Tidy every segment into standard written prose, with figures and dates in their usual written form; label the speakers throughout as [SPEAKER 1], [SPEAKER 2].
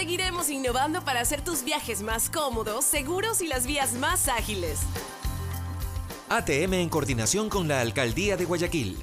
[SPEAKER 1] Seguiremos innovando para hacer tus viajes más cómodos, seguros y las vías más ágiles.
[SPEAKER 2] ATM en coordinación con la Alcaldía de Guayaquil.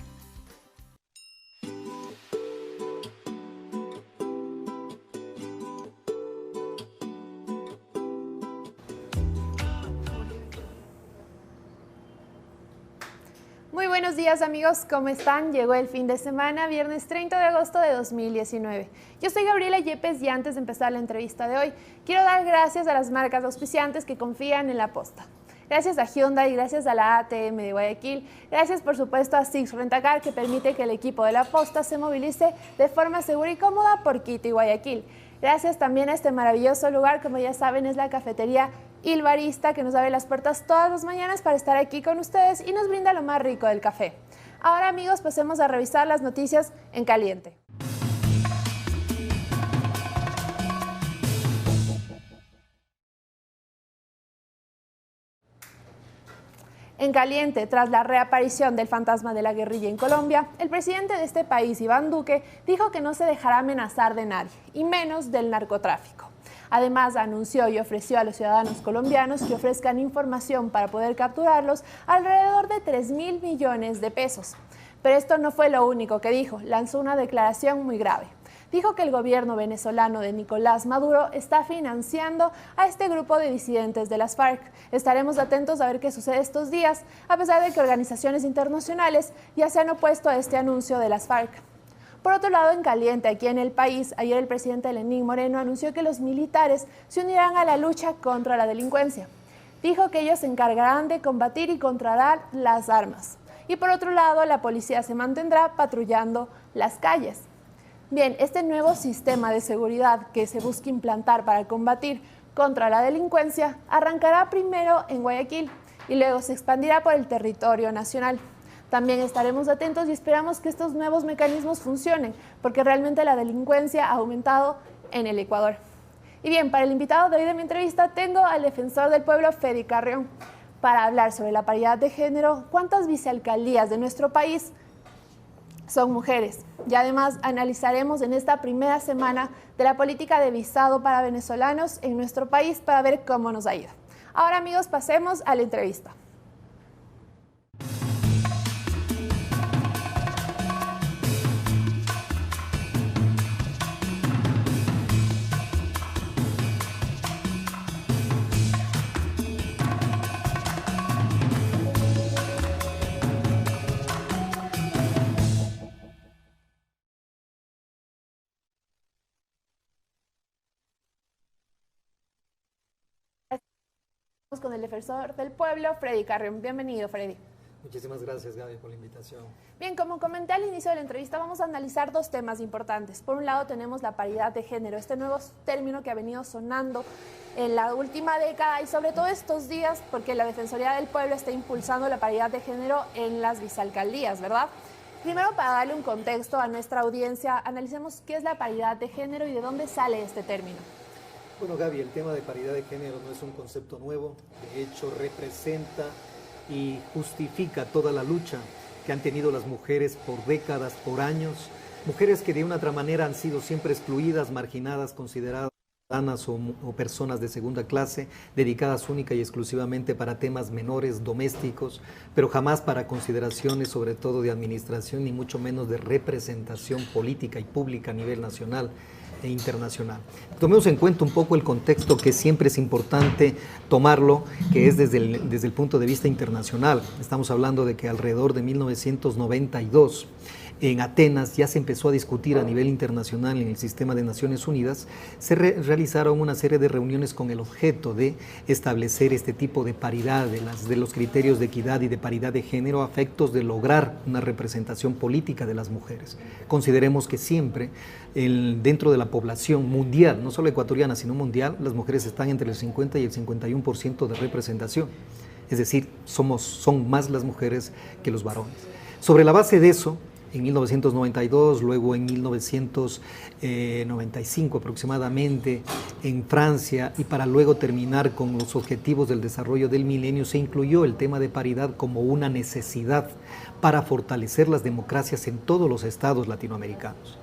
[SPEAKER 3] Muy buenos días amigos, ¿cómo están? Llegó el fin de semana, viernes 30 de agosto de 2019. Yo soy Gabriela Yepes y antes de empezar la entrevista de hoy, quiero dar gracias a las marcas auspiciantes que confían en la posta. Gracias a Hyundai, gracias a la ATM de Guayaquil, gracias por supuesto a Six Rentacar que permite que el equipo de la posta se movilice de forma segura y cómoda por Quito y Guayaquil. Gracias también a este maravilloso lugar, como ya saben, es la cafetería Il Barista, que nos abre las puertas todas las mañanas para estar aquí con ustedes y nos brinda lo más rico del café. Ahora amigos, pasemos a revisar las noticias en caliente. En caliente, tras la reaparición del fantasma de la guerrilla en Colombia, el presidente de este país, Iván Duque, dijo que no se dejará amenazar de nadie, y menos del narcotráfico. Además, anunció y ofreció a los ciudadanos colombianos que ofrezcan información para poder capturarlos alrededor de 3.000 millones de pesos. Pero esto no fue lo único que dijo, lanzó una declaración muy grave. Dijo que el gobierno venezolano de Nicolás Maduro está financiando a este grupo de disidentes de las FARC. Estaremos atentos a ver qué sucede estos días, a pesar de que organizaciones internacionales ya se han opuesto a este anuncio de las FARC. Por otro lado, en caliente, aquí en el país, ayer el presidente Lenín Moreno anunció que los militares se unirán a la lucha contra la delincuencia. Dijo que ellos se encargarán de combatir y controlar las armas. Y por otro lado, la policía se mantendrá patrullando las calles. Bien, este nuevo sistema de seguridad que se busca implantar para combatir contra la delincuencia arrancará primero en Guayaquil y luego se expandirá por el territorio nacional. También estaremos atentos y esperamos que estos nuevos mecanismos funcionen, porque realmente la delincuencia ha aumentado en el Ecuador. Y bien, para el invitado de hoy de mi entrevista tengo al defensor del pueblo, Freddy Carrión, para hablar sobre la paridad de género, cuántas vicealcaldías de nuestro país son mujeres. Y además analizaremos en esta primera semana de la política de visado para venezolanos en nuestro país para ver cómo nos ha ido. Ahora amigos, pasemos a la entrevista. Con el defensor del pueblo, Freddy Carrión. Bienvenido, Freddy.
[SPEAKER 4] Muchísimas gracias, Gaby, por la invitación.
[SPEAKER 3] Bien, como comenté al inicio de la entrevista, vamos a analizar dos temas importantes. Por un lado tenemos la paridad de género, este nuevo término que ha venido sonando en la última década y sobre todo estos días, porque la Defensoría del Pueblo está impulsando la paridad de género en las vicealcaldías, ¿verdad? Primero, para darle un contexto a nuestra audiencia, analicemos qué es la paridad de género y de dónde sale este término.
[SPEAKER 4] Bueno, Gaby, el tema de paridad de género no es un concepto nuevo, de hecho representa y justifica toda la lucha que han tenido las mujeres por décadas, por años, mujeres que de una otra manera han sido siempre excluidas, marginadas, consideradas o personas de segunda clase, dedicadas única y exclusivamente para temas menores, domésticos, pero jamás para consideraciones sobre todo de administración, ni mucho menos de representación política y pública a nivel nacional e internacional. Tomemos en cuenta un poco el contexto que siempre es importante tomarlo, que es desde el punto de vista internacional. Estamos hablando de que alrededor de 1992 en Atenas ya se empezó a discutir a nivel internacional en el sistema de Naciones Unidas, se realizaron una serie de reuniones con el objeto de establecer este tipo de paridad, de los criterios de equidad y de paridad de género a efectos de lograr una representación política de las mujeres. Consideremos que siempre dentro de la población mundial, no solo ecuatoriana, sino mundial, las mujeres están entre el 50 y el 51% de representación. Es decir, son más las mujeres que los varones. Sobre la base de eso, en 1992, luego en 1995 aproximadamente en Francia, y para luego terminar con los objetivos del desarrollo del milenio, se incluyó el tema de paridad como una necesidad para fortalecer las democracias en todos los estados latinoamericanos.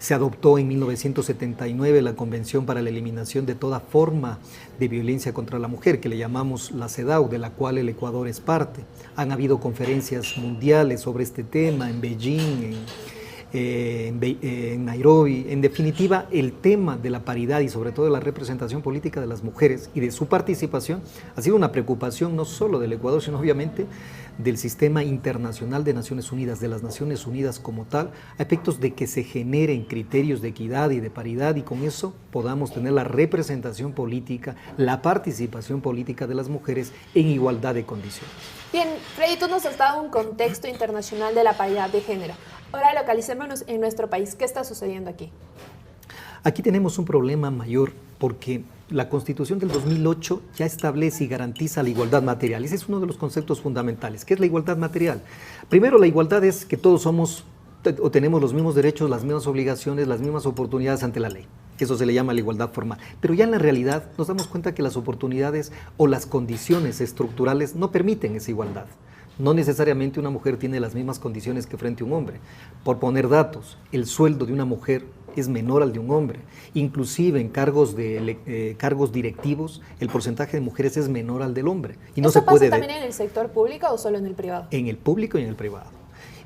[SPEAKER 4] Se adoptó en 1979 la Convención para la Eliminación de toda forma de violencia contra la mujer, que le llamamos la CEDAW, de la cual el Ecuador es parte. Han habido conferencias mundiales sobre este tema en Beijing, en Nairobi. En definitiva, el tema de la paridad y sobre todo de la representación política de las mujeres y de su participación ha sido una preocupación no solo del Ecuador, sino obviamente del sistema internacional de Naciones Unidas, de las Naciones Unidas como tal, a efectos de que se generen criterios de equidad y de paridad y con eso podamos tener la representación política, la participación política de las mujeres en igualdad de condiciones.
[SPEAKER 3] Bien, Freddy, tú nos has dado un contexto internacional de la paridad de género. Ahora localicémonos en nuestro país. ¿Qué está sucediendo aquí?
[SPEAKER 4] Aquí tenemos un problema mayor porque la Constitución del 2008 ya establece y garantiza la igualdad material. Ese es uno de los conceptos fundamentales. ¿Qué es la igualdad material? Primero, la igualdad es que todos somos o tenemos los mismos derechos, las mismas obligaciones, las mismas oportunidades ante la ley. Eso se le llama la igualdad formal. Pero ya en la realidad nos damos cuenta que las oportunidades o las condiciones estructurales no permiten esa igualdad. No necesariamente una mujer tiene las mismas condiciones que frente a un hombre. Por poner datos, el sueldo de una mujer es menor al de un hombre. Inclusive en cargos directivos, el porcentaje de mujeres es menor al del hombre. Y no
[SPEAKER 3] ¿Eso
[SPEAKER 4] se puede
[SPEAKER 3] pasa también en el sector público o solo en el privado?
[SPEAKER 4] En el público y en el privado.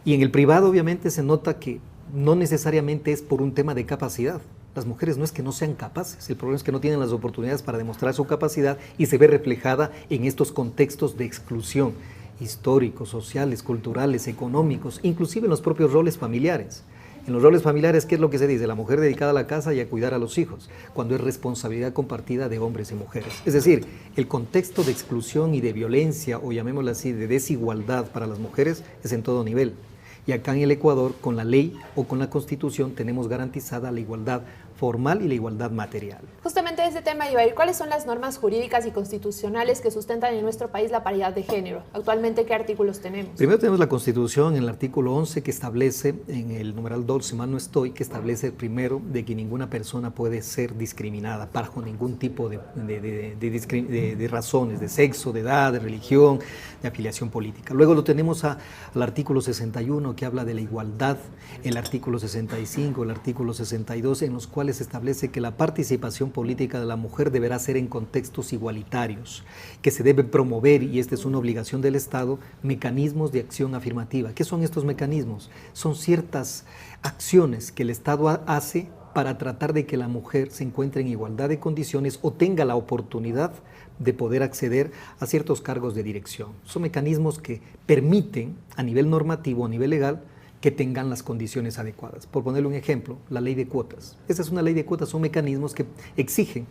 [SPEAKER 4] Y en el privado obviamente se nota que no necesariamente es por un tema de capacidad. Las mujeres no es que no sean capaces, el problema es que no tienen las oportunidades para demostrar su capacidad y se ve reflejada en estos contextos de exclusión históricos, sociales, culturales, económicos, inclusive en los propios roles familiares. En los roles familiares, ¿qué es lo que se dice? La mujer dedicada a la casa y a cuidar a los hijos, cuando es responsabilidad compartida de hombres y mujeres. Es decir, el contexto de exclusión y de violencia, o llamémoslo así, de desigualdad para las mujeres, es en todo nivel. Y acá en el Ecuador, con la ley o con la Constitución, tenemos garantizada la igualdad formal y la igualdad material.
[SPEAKER 3] Justamente de ese tema iba a ir. ¿Cuáles son las normas jurídicas y constitucionales que sustentan en nuestro país la paridad de género? Actualmente, ¿qué artículos tenemos?
[SPEAKER 4] Primero tenemos la Constitución en el artículo 11 que establece, en el numeral 2, si mal no estoy, que establece primero de que ninguna persona puede ser discriminada bajo ningún tipo de razones, de sexo, de edad, de religión, de afiliación política. Luego lo tenemos al artículo 61 que habla de la igualdad, el artículo 65, el artículo 62, en los cuales se establece que la participación política de la mujer deberá ser en contextos igualitarios, que se debe promover, y esta es una obligación del Estado, mecanismos de acción afirmativa. ¿Qué son estos mecanismos? Son ciertas acciones que el Estado hace para tratar de que la mujer se encuentre en igualdad de condiciones o tenga la oportunidad de poder acceder a ciertos cargos de dirección. Son mecanismos que permiten, a nivel normativo, a nivel legal, que tengan las condiciones adecuadas. Por ponerle un ejemplo, la ley de cuotas. Esta es una ley de cuotas, son mecanismos que exigen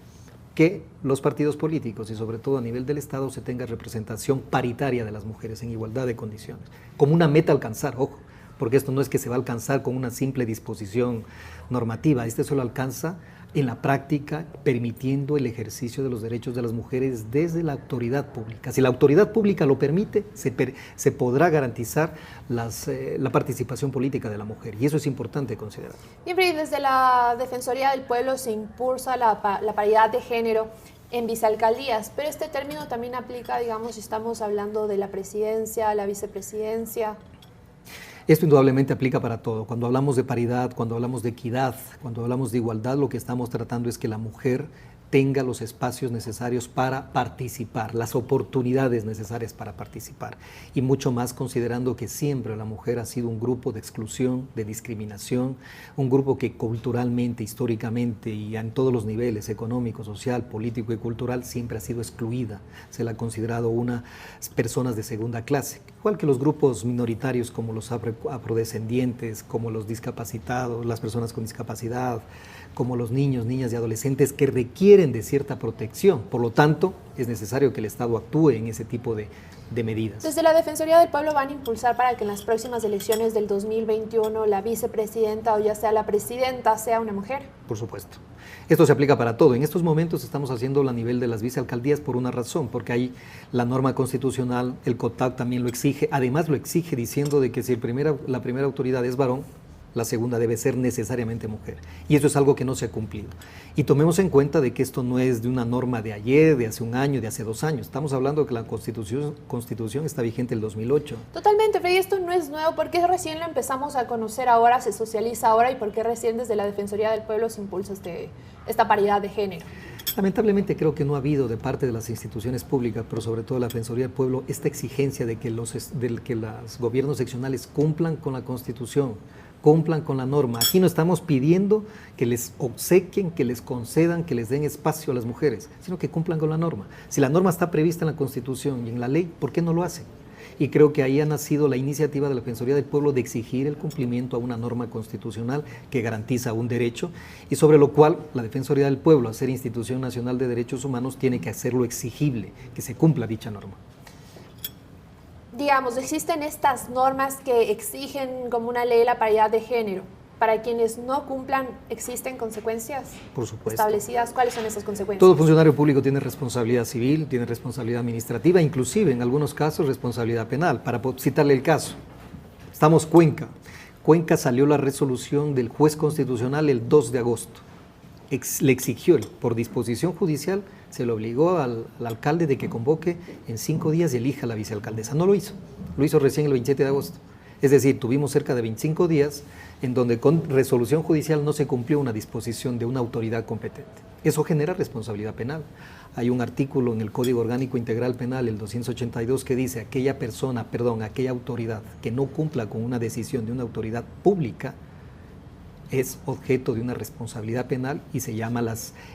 [SPEAKER 4] que los partidos políticos y sobre todo a nivel del Estado se tenga representación paritaria de las mujeres en igualdad de condiciones, como una meta a alcanzar, ojo, porque esto no es que se va a alcanzar con una simple disposición normativa, este solo alcanza en la práctica, permitiendo el ejercicio de los derechos de las mujeres desde la autoridad pública. Si la autoridad pública lo permite, se podrá garantizar la participación política de la mujer, y eso es importante considerar.
[SPEAKER 3] Bien, Freddy, desde la Defensoría del Pueblo se impulsa la paridad de género en vicealcaldías, pero este término también aplica, digamos, si estamos hablando de la presidencia, la vicepresidencia.
[SPEAKER 4] Esto indudablemente aplica para todo. Cuando hablamos de paridad, cuando hablamos de equidad, cuando hablamos de igualdad, lo que estamos tratando es que la mujer tenga los espacios necesarios para participar, las oportunidades necesarias para participar. Y mucho más considerando que siempre la mujer ha sido un grupo de exclusión, de discriminación, un grupo que culturalmente, históricamente y en todos los niveles, económico, social, político y cultural, siempre ha sido excluida. Se la ha considerado unas personas de segunda clase, igual que los grupos minoritarios como los afrodescendientes, como los discapacitados, las personas con discapacidad, como los niños, niñas y adolescentes que requieren de cierta protección. Por lo tanto, es necesario que el Estado actúe en ese tipo de medidas.
[SPEAKER 3] Desde la Defensoría del Pueblo van a impulsar para que en las próximas elecciones del 2021 la vicepresidenta o ya sea la presidenta sea una mujer.
[SPEAKER 4] Por supuesto. Esto se aplica para todo. En estos momentos estamos haciéndolo a nivel de las vicealcaldías por una razón, porque ahí la norma constitucional, el COTAC también lo exige, además lo exige diciendo de que si la primera autoridad es varón, la segunda debe ser necesariamente mujer. Y eso es algo que no se ha cumplido. Y tomemos en cuenta de que esto no es de una norma de ayer, de hace un año, de hace 2 años. Estamos hablando de que la Constitución está vigente el 2008.
[SPEAKER 3] Totalmente, Freddy, esto no es nuevo. ¿Por qué recién lo empezamos a conocer ahora, se socializa ahora y por qué recién desde la Defensoría del Pueblo se impulsa esta paridad de género?
[SPEAKER 4] Lamentablemente creo que no ha habido de parte de las instituciones públicas, pero sobre todo la Defensoría del Pueblo, esta exigencia de que los gobiernos seccionales cumplan con la Constitución, cumplan con la norma. Aquí no estamos pidiendo que les obsequien, que les concedan, que les den espacio a las mujeres, sino que cumplan con la norma. Si la norma está prevista en la Constitución y en la ley, ¿por qué no lo hacen? Y creo que ahí ha nacido la iniciativa de la Defensoría del Pueblo de exigir el cumplimiento a una norma constitucional que garantiza un derecho y sobre lo cual la Defensoría del Pueblo, al ser Institución Nacional de Derechos Humanos, tiene que hacerlo exigible, que se cumpla dicha norma.
[SPEAKER 3] Digamos, existen estas normas que exigen como una ley la paridad de género. Para quienes no cumplan, ¿existen consecuencias
[SPEAKER 4] Por supuesto.
[SPEAKER 3] establecidas? ¿Cuáles son esas consecuencias?
[SPEAKER 4] Todo funcionario público tiene responsabilidad civil, tiene responsabilidad administrativa, inclusive en algunos casos responsabilidad penal. Para citarle el caso, estamos Cuenca. Cuenca salió la resolución del juez constitucional el 2 de agosto. Le exigió, por disposición judicial, se le obligó al alcalde de que convoque en 5 días y elija a la vicealcaldesa. No lo hizo recién el 27 de agosto. Es decir, tuvimos cerca de 25 días en donde con resolución judicial no se cumplió una disposición de una autoridad competente. Eso genera responsabilidad penal. Hay un artículo en el Código Orgánico Integral Penal, el 282, que dice aquella autoridad que no cumpla con una decisión de una autoridad pública es objeto de una responsabilidad penal y se llama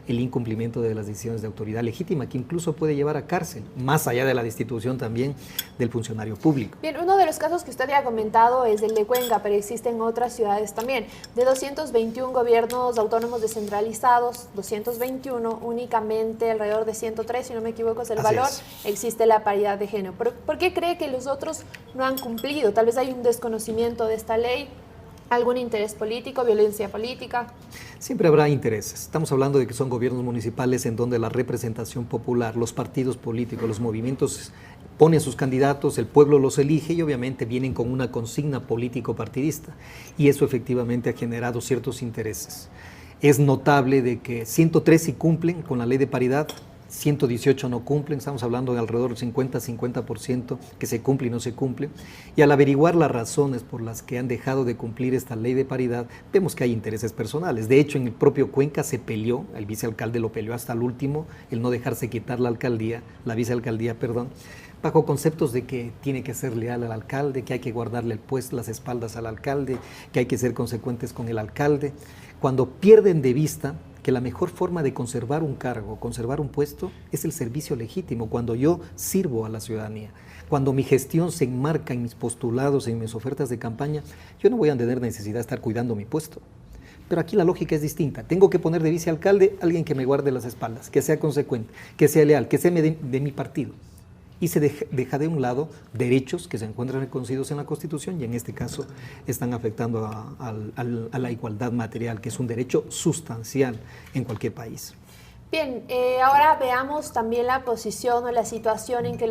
[SPEAKER 4] el incumplimiento de las decisiones de autoridad legítima, que incluso puede llevar a cárcel, más allá de la destitución también del funcionario público.
[SPEAKER 3] Bien, uno de los casos que usted ya ha comentado es el de Cuenca, pero existen otras ciudades también. De 221 gobiernos autónomos descentralizados, 221, únicamente alrededor de 103, si no me equivoco es el valor, existe la paridad de género. ¿Por qué cree que los otros no han cumplido? Tal vez hay un desconocimiento de esta ley. ¿Algún interés político, violencia política?
[SPEAKER 4] Siempre habrá intereses. Estamos hablando de que son gobiernos municipales en donde la representación popular, los partidos políticos, los movimientos ponen sus candidatos, el pueblo los elige y obviamente vienen con una consigna político-partidista. Y eso efectivamente ha generado ciertos intereses. Es notable de que 103 sí cumplen con la ley de paridad, 118 no cumplen, estamos hablando de alrededor del 50% que se cumple y no se cumple. Y al averiguar las razones por las que han dejado de cumplir esta ley de paridad, vemos que hay intereses personales. De hecho, en el propio Cuenca se peleó, el vicealcalde lo peleó hasta el último, el no dejarse quitar la vicealcaldía, bajo conceptos de que tiene que ser leal al alcalde, que hay que guardarle las espaldas al alcalde, que hay que ser consecuentes con el alcalde, cuando pierden de vista que la mejor forma de conservar un cargo, conservar un puesto, es el servicio legítimo, cuando yo sirvo a la ciudadanía. Cuando mi gestión se enmarca en mis postulados, en mis ofertas de campaña, yo no voy a tener necesidad de estar cuidando mi puesto. Pero aquí la lógica es distinta. Tengo que poner de vicealcalde a alguien que me guarde las espaldas, que sea consecuente, que sea leal, que sea de mi partido. Y se deja de un lado derechos que se encuentran reconocidos en la Constitución y en este caso están afectando a la igualdad material, que es un derecho sustancial en cualquier país.
[SPEAKER 3] Bien, ahora veamos también la posición o la situación en que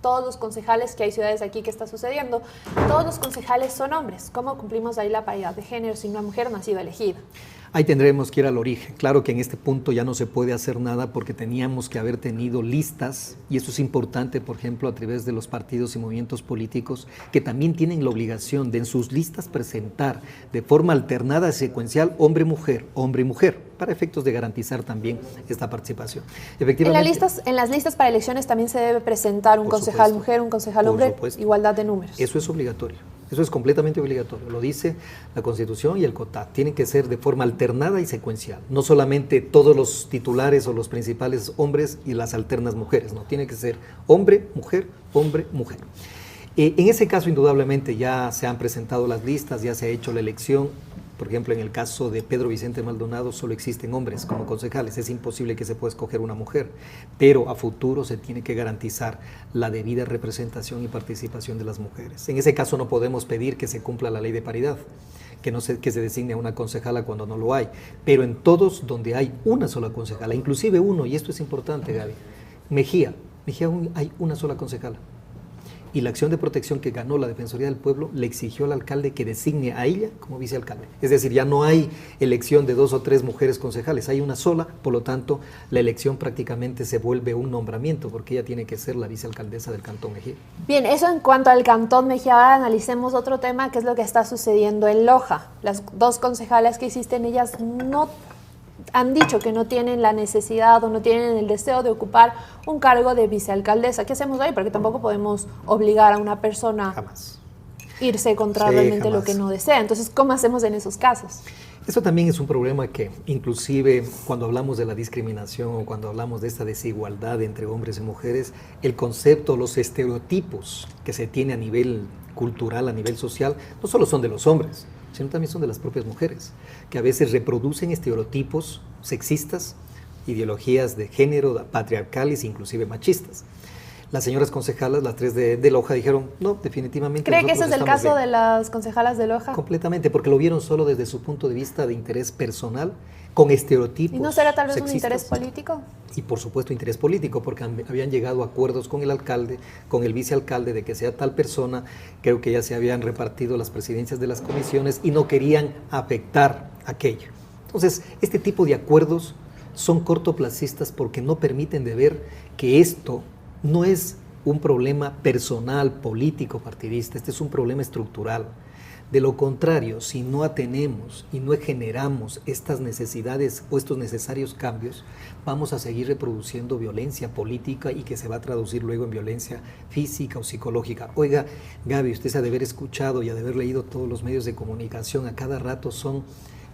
[SPEAKER 3] todos los concejales, que hay ciudades aquí que está sucediendo, todos los concejales son hombres. ¿Cómo cumplimos ahí la paridad de género si una mujer no ha sido elegida?
[SPEAKER 4] Ahí tendremos que ir al origen. Claro que en este punto ya no se puede hacer nada porque teníamos que haber tenido listas, y eso es importante, por ejemplo, a través de los partidos y movimientos políticos, que también tienen la obligación de en sus listas presentar de forma alternada, secuencial, hombre-mujer, para efectos de garantizar también esta participación.
[SPEAKER 3] Efectivamente, en las listas para elecciones también se debe presentar un concejal mujer, un concejal hombre, igualdad de números.
[SPEAKER 4] Eso es obligatorio. Eso es completamente obligatorio, lo dice la Constitución y el COTAD. Tienen que ser de forma alternada y secuencial. No solamente todos los titulares o los principales hombres y las alternas mujeres, no, tiene que ser hombre, mujer, hombre, mujer. En ese caso, indudablemente, ya se han presentado las listas, ya se ha hecho la elección. Por ejemplo, en el caso de Pedro Vicente Maldonado solo existen hombres como concejales, es imposible que se pueda escoger una mujer, pero a futuro se tiene que garantizar la debida representación y participación de las mujeres. En ese caso no podemos pedir que se cumpla la ley de paridad, que se designe a una concejala cuando no lo hay, pero en todos donde hay una sola concejala, inclusive uno, y esto es importante, Gaby, Mejía hay una sola concejala. y la acción de protección que ganó la Defensoría del Pueblo le exigió al alcalde que designe a ella como vicealcalde. Es decir, ya no hay elección de 2 o 3 mujeres concejales, hay una sola, por lo tanto, la elección prácticamente se vuelve un nombramiento, porque ella tiene que ser la vicealcaldesa del Cantón Mejía.
[SPEAKER 3] Bien, eso en cuanto al Cantón Mejía. Ahora analicemos otro tema, que es lo que está sucediendo en Loja. Las 2 concejales que existen, ellas no han dicho que no tienen la necesidad o no tienen el deseo de ocupar un cargo de vicealcaldesa. ¿Qué hacemos ahí? Porque tampoco podemos obligar a una persona
[SPEAKER 4] Jamás.
[SPEAKER 3] irse contra
[SPEAKER 4] Sí,
[SPEAKER 3] realmente
[SPEAKER 4] jamás.
[SPEAKER 3] lo que no desea. Entonces, ¿cómo hacemos en esos casos?
[SPEAKER 4] Eso también es un problema que inclusive cuando hablamos de la discriminación o cuando hablamos de esta desigualdad entre hombres y mujeres, el concepto, los estereotipos que se tiene a nivel cultural, a nivel social, no solo son de los hombres, sino también son de las propias mujeres, que a veces reproducen estereotipos sexistas, ideologías de género, patriarcales, inclusive machistas. Las señoras concejalas, las 3 de Loja, dijeron, no, definitivamente.
[SPEAKER 3] ¿Cree que ese es el caso
[SPEAKER 4] bien.
[SPEAKER 3] de las concejalas de Loja?
[SPEAKER 4] Completamente, porque lo vieron solo desde su punto de vista de interés personal, con estereotipos
[SPEAKER 3] ¿Y no será tal vez un
[SPEAKER 4] sexistas.
[SPEAKER 3] interés político?
[SPEAKER 4] Y por supuesto interés político, porque habían llegado a acuerdos con el alcalde, con el vicealcalde, de que sea tal persona. Creo que ya se habían repartido las presidencias de las comisiones y no querían afectar aquello. Entonces, este tipo de acuerdos son cortoplacistas porque no permiten de ver que esto no es un problema personal, político, partidista, este es un problema estructural. De lo contrario, si no atenemos y no generamos estas necesidades o estos necesarios cambios, vamos a seguir reproduciendo violencia política y que se va a traducir luego en violencia física o psicológica. Oiga, Gaby, usted se ha de haber escuchado y ha de haber leído todos los medios de comunicación, a cada rato son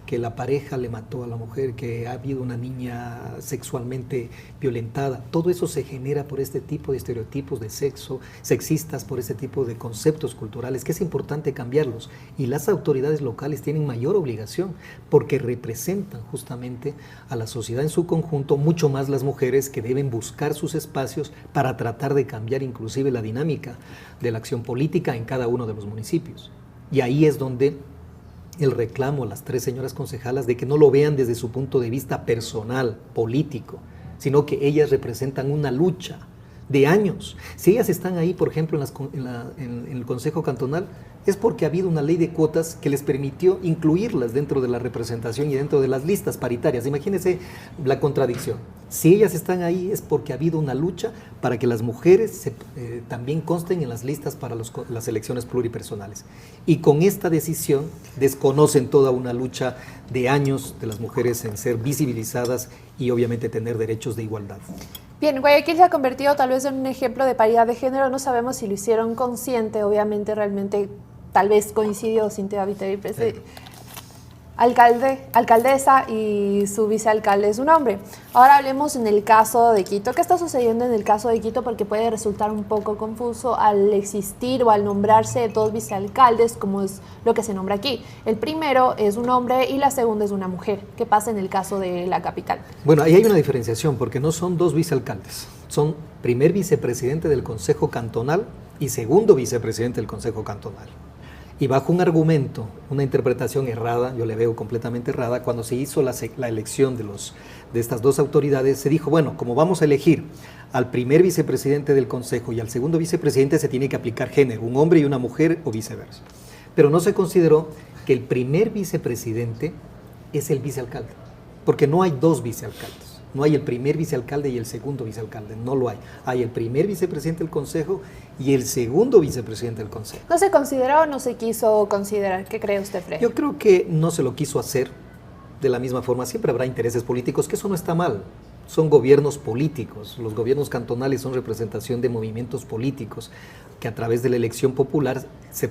[SPEAKER 4] que la pareja le mató a la mujer, que ha habido una niña sexualmente violentada. Todo eso se genera por este tipo de estereotipos de sexo, sexistas, por este tipo de conceptos culturales, que es importante cambiarlos. Y las autoridades locales tienen mayor obligación, porque representan justamente a la sociedad en su conjunto, mucho más las mujeres, que deben buscar sus espacios para tratar de cambiar inclusive la dinámica de la acción política en cada uno de los municipios. Y ahí es donde el reclamo a las 3 señoras concejalas de que no lo vean desde su punto de vista personal, político, sino que ellas representan una lucha de años. Si ellas están ahí, por ejemplo, en el Consejo Cantonal, es porque ha habido una ley de cuotas que les permitió incluirlas dentro de la representación y dentro de las listas paritarias. Imagínense la contradicción. Si ellas están ahí es porque ha habido una lucha para que las mujeres también consten en las listas para las elecciones pluripersonales. Y con esta decisión desconocen toda una lucha de años de las mujeres en ser visibilizadas y obviamente tener derechos de igualdad.
[SPEAKER 3] Bien, Guayaquil se ha convertido tal vez en un ejemplo de paridad de género. No sabemos si lo hicieron consciente, obviamente realmente tal vez coincidió Cintia Viteri, alcaldesa, y su vicealcalde es un hombre. Ahora hablemos en el caso de Quito. ¿Qué está sucediendo en el caso de Quito? Porque puede resultar un poco confuso al existir o al nombrarse 2 vicealcaldes, como es lo que se nombra aquí. El primero es un hombre y la segunda es una mujer. ¿Qué pasa en el caso de la capital?
[SPEAKER 4] Bueno, ahí hay una diferenciación, porque no son 2 vicealcaldes. Son primer vicepresidente del Consejo Cantonal y segundo vicepresidente del Consejo Cantonal. Y bajo un argumento, una interpretación errada, yo le veo completamente errada, cuando se hizo la elección de estas 2 autoridades, se dijo, bueno, como vamos a elegir al primer vicepresidente del Consejo y al segundo vicepresidente, se tiene que aplicar género, un hombre y una mujer o viceversa. Pero no se consideró que el primer vicepresidente es el vicealcalde, porque no hay 2 vicealcaldes. No hay el primer vicealcalde y el segundo vicealcalde, no lo hay. Hay el primer vicepresidente del Consejo y el segundo vicepresidente del Consejo.
[SPEAKER 3] ¿No se consideró o no se quiso considerar? ¿Qué cree usted, Fred?
[SPEAKER 4] Yo creo que no se lo quiso hacer de la misma forma. Siempre habrá intereses políticos, que eso no está mal. Son gobiernos políticos. Los gobiernos cantonales son representación de movimientos políticos que a través de la elección popular se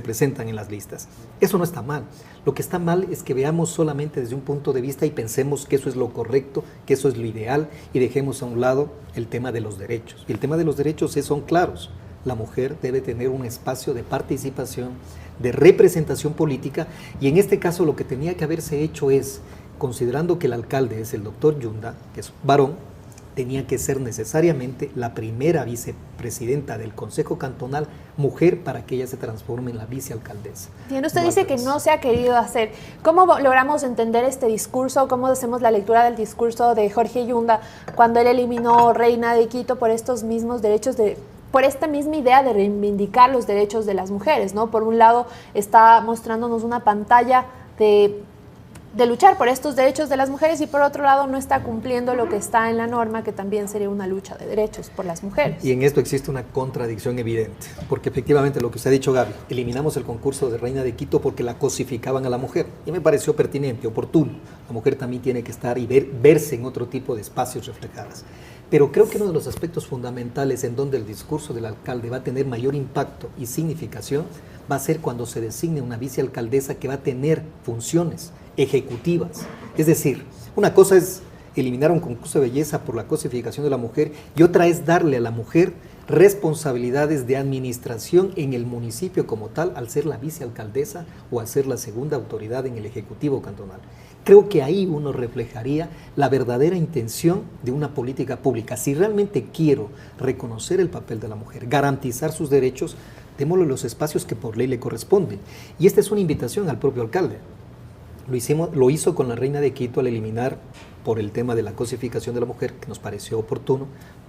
[SPEAKER 4] presentan en las listas. Eso no está mal. Lo que está mal es que veamos solamente desde un punto de vista y pensemos que eso es lo correcto, que eso es lo ideal, y dejemos a un lado el tema de los derechos. Y el tema de los derechos son claros. La mujer debe tener un espacio de participación, de representación política, y en este caso lo que tenía que haberse hecho es, considerando que el alcalde es el doctor Yunda, que es varón, tenía que ser necesariamente la primera vicepresidenta del Consejo Cantonal mujer para que ella se transforme en la vicealcaldesa.
[SPEAKER 3] Bien, usted dice que no se ha querido hacer. ¿Cómo logramos entender este discurso? ¿Cómo hacemos la lectura del discurso de Jorge Yunda cuando él eliminó Reina de Quito por estos mismos derechos de por esta misma idea de reivindicar los derechos de las mujeres, ¿no? Por un lado está mostrándonos una pantalla de luchar por estos derechos de las mujeres y por otro lado no está cumpliendo lo que está en la norma, que también sería una lucha de derechos por las mujeres.
[SPEAKER 4] Y en esto existe una contradicción evidente, porque efectivamente lo que usted ha dicho, Gaby, eliminamos el concurso de Reina de Quito porque la cosificaban a la mujer, y me pareció pertinente, oportuno. La mujer también tiene que estar y verse en otro tipo de espacios reflejadas. Pero creo que uno de los aspectos fundamentales en donde el discurso del alcalde va a tener mayor impacto y significación va a ser cuando se designe una vicealcaldesa que va a tener funciones ejecutivas. Es decir, una cosa es eliminar un concurso de belleza por la cosificación de la mujer y otra es darle a la mujer responsabilidades de administración en el municipio como tal, al ser la vicealcaldesa o al ser la segunda autoridad en el Ejecutivo cantonal. Creo que ahí uno reflejaría la verdadera intención de una política pública. Si realmente quiero reconocer el papel de la mujer, garantizar sus derechos, démosle los espacios que por ley le corresponden. Y esta es una invitación al propio alcalde. Lo hizo con la Reina de Quito al eliminar por el tema de la cosificación de la mujer, que nos pareció oportuno.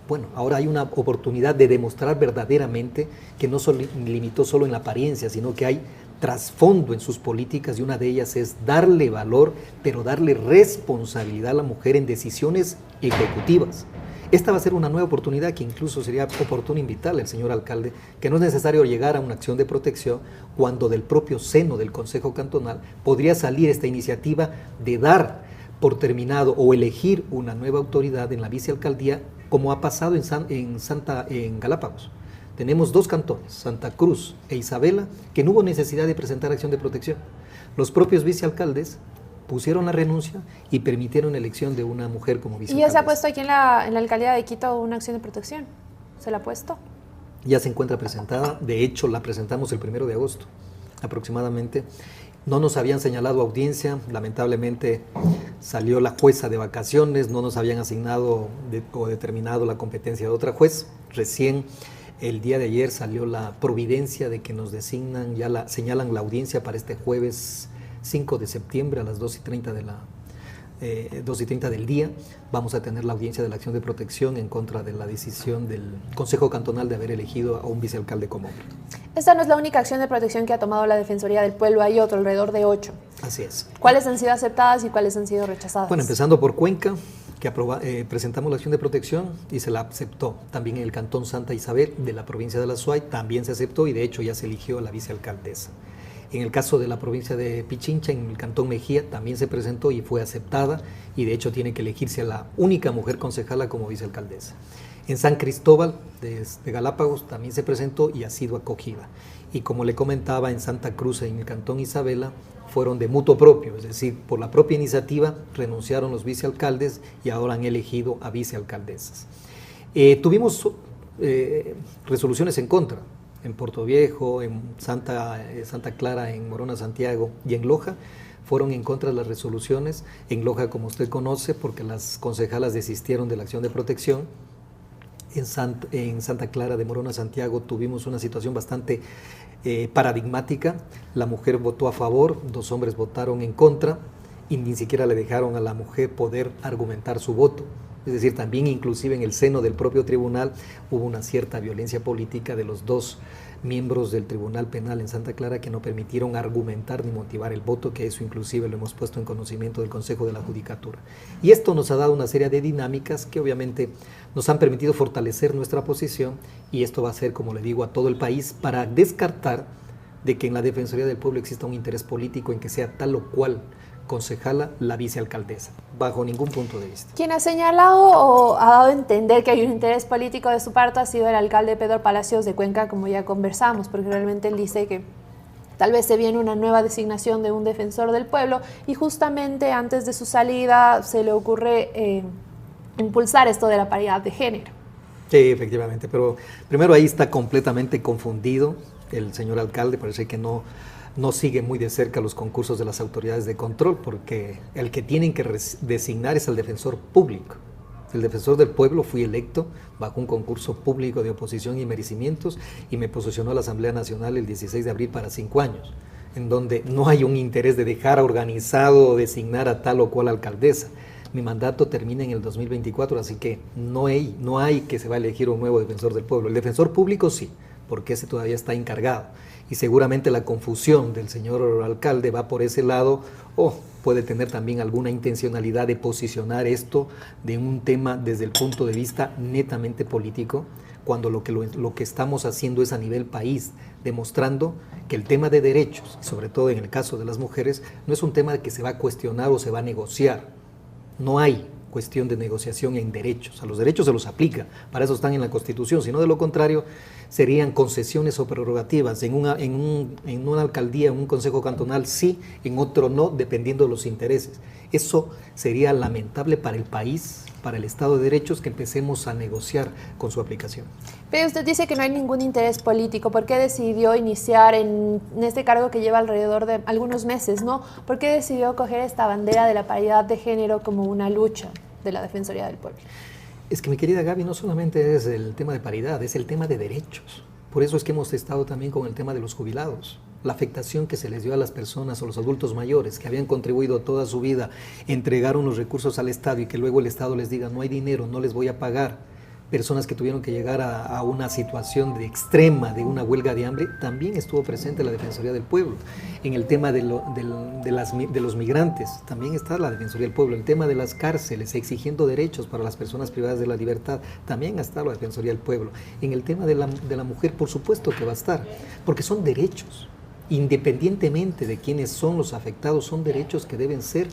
[SPEAKER 4] Bueno, ahora hay una oportunidad de demostrar verdaderamente que no limitó solo en la apariencia, sino que hay trasfondo en sus políticas y una de ellas es darle valor, pero darle responsabilidad a la mujer en decisiones ejecutivas. Esta va a ser una nueva oportunidad que incluso sería oportuno invitarle al señor alcalde que no es necesario llegar a una acción de protección cuando del propio seno del Consejo Cantonal podría salir esta iniciativa de dar por terminado o elegir una nueva autoridad en la vicealcaldía, como ha pasado en Galápagos. Tenemos dos cantones, Santa Cruz e Isabela, que no hubo necesidad de presentar acción de protección. Los propios vicealcaldes pusieron la renuncia y permitieron la elección de una mujer como vicealcaldesa.
[SPEAKER 3] ¿Y ya se ha puesto aquí en la alcaldía de Quito una acción de protección? ¿Se la ha puesto?
[SPEAKER 4] Ya se encuentra presentada, de hecho la presentamos el 1 de agosto aproximadamente. No nos habían señalado audiencia, lamentablemente salió la jueza de vacaciones, no nos habían asignado o determinado la competencia de otra juez. Recién el día de ayer salió la providencia de que nos designan, señalan la audiencia para este jueves 5 de septiembre a las 2:30 del día. Vamos a tener la audiencia de la acción de protección en contra de la decisión del Consejo Cantonal de haber elegido a un vicealcalde como hombre.
[SPEAKER 3] Esta no es la única acción de protección que ha tomado la Defensoría del Pueblo, hay otro, alrededor de 8.
[SPEAKER 4] Así es.
[SPEAKER 3] ¿Cuáles han sido aceptadas y cuáles han sido rechazadas?
[SPEAKER 4] Bueno, empezando por Cuenca, que presentamos la acción de protección y se la aceptó. También en el cantón Santa Isabel de la provincia de la Suay también se aceptó y de hecho ya se eligió a la vicealcaldesa. En el caso de la provincia de Pichincha, en el cantón Mejía, también se presentó y fue aceptada y de hecho tiene que elegirse a la única mujer concejala como vicealcaldesa. En San Cristóbal de Galápagos también se presentó y ha sido acogida. Y como le comentaba, en Santa Cruz, en el cantón Isabela, fueron de mutuo propio, es decir, por la propia iniciativa renunciaron los vicealcaldes y ahora han elegido a vicealcaldesas. Tuvimos resoluciones en contra. En Puerto Viejo, en Santa Clara, en Morona, Santiago y en Loja, fueron en contra de las resoluciones. En Loja, como usted conoce, porque las concejalas desistieron de la acción de protección. En Santa Clara de Morona, Santiago, tuvimos una situación bastante paradigmática. La mujer votó a favor, 2 hombres votaron en contra y ni siquiera le dejaron a la mujer poder argumentar su voto. Es decir, también inclusive en el seno del propio tribunal hubo una cierta violencia política de los 2 miembros del Tribunal Penal en Santa Clara que no permitieron argumentar ni motivar el voto, que eso inclusive lo hemos puesto en conocimiento del Consejo de la Judicatura. Y esto nos ha dado una serie de dinámicas que obviamente nos han permitido fortalecer nuestra posición y esto va a ser, como le digo, a todo el país para descartar de que en la Defensoría del Pueblo exista un interés político en que sea tal o cual concejala la vicealcaldesa, bajo ningún punto de vista.
[SPEAKER 3] Quien ha señalado o ha dado a entender que hay un interés político de su parte ha sido el alcalde Pedro Palacios de Cuenca, como ya conversamos, porque realmente él dice que tal vez se viene una nueva designación de un defensor del pueblo y justamente antes de su salida se le ocurre impulsar esto de la paridad de género.
[SPEAKER 4] Sí, efectivamente, pero primero ahí está completamente confundido el señor alcalde, parece que no sigue muy de cerca los concursos de las autoridades de control, porque el que tienen que designar es el defensor público. El defensor del pueblo fui electo bajo un concurso público de oposición y merecimientos y me posicionó a la Asamblea Nacional el 16 de abril para 5 años, en donde no hay un interés de dejar organizado o designar a tal o cual alcaldesa. Mi mandato termina en el 2024, así que no hay que se va a elegir un nuevo defensor del pueblo. El defensor público sí, porque ese todavía está encargado. Y seguramente la confusión del señor alcalde va por ese lado, o puede tener también alguna intencionalidad de posicionar esto de un tema desde el punto de vista netamente político, cuando lo que estamos haciendo es a nivel país, demostrando que el tema de derechos, y sobre todo en el caso de las mujeres, no es un tema que se va a cuestionar o se va a negociar. No hay cuestión de negociación en derechos. A los derechos se los aplica, para eso están en la Constitución, sino de lo contrario serían concesiones o prerrogativas. En una alcaldía, en un consejo cantonal sí, en otro no, dependiendo de los intereses. Eso sería lamentable para el país, para el Estado de Derechos, que empecemos a negociar con su aplicación.
[SPEAKER 3] Pero usted dice que no hay ningún interés político. ¿Por qué decidió iniciar en este cargo que lleva alrededor de algunos meses, ¿no? ¿Por qué decidió coger esta bandera de la paridad de género como una lucha de la Defensoría del Pueblo?
[SPEAKER 4] Es que, mi querida Gaby, no solamente es el tema de paridad, es el tema de derechos. Por eso es que hemos estado también con el tema de los jubilados, la afectación que se les dio a las personas o los adultos mayores que habían contribuido toda su vida, entregaron los recursos al Estado y que luego el Estado les diga no hay dinero, no les voy a pagar. Personas que tuvieron que llegar a una situación de extrema, de una huelga de hambre, también estuvo presente la Defensoría del Pueblo. En el tema de los migrantes, también está la Defensoría del Pueblo. El tema de las cárceles, exigiendo derechos para las personas privadas de la libertad, también está la Defensoría del Pueblo. En el tema de la mujer, por supuesto que va a estar, porque son derechos. Independientemente de quiénes son los afectados, son derechos que deben ser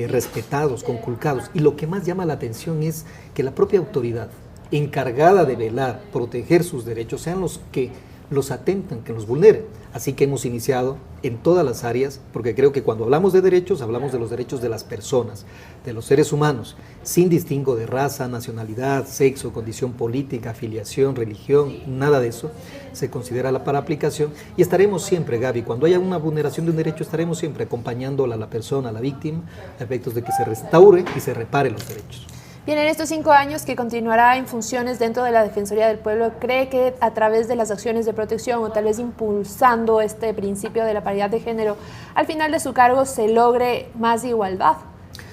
[SPEAKER 4] respetados, conculcados. Y lo que más llama la atención es que la propia autoridad encargada de velar, proteger sus derechos, sean los que los atentan, que los vulneren. Así que hemos iniciado en todas las áreas, porque creo que cuando hablamos de derechos, hablamos de los derechos de las personas, de los seres humanos, sin distingo de raza, nacionalidad, sexo, condición política, afiliación, religión, nada de eso se considera para aplicación. Y estaremos siempre, Gaby, cuando haya una vulneración de un derecho, estaremos siempre acompañándola a la persona, a la víctima, a efectos de que se restaure y se repare los derechos.
[SPEAKER 3] Bien, en estos 5 años que continuará en funciones dentro de la Defensoría del Pueblo, ¿cree que a través de las acciones de protección o tal vez impulsando este principio de la paridad de género, al final de su cargo se logre más igualdad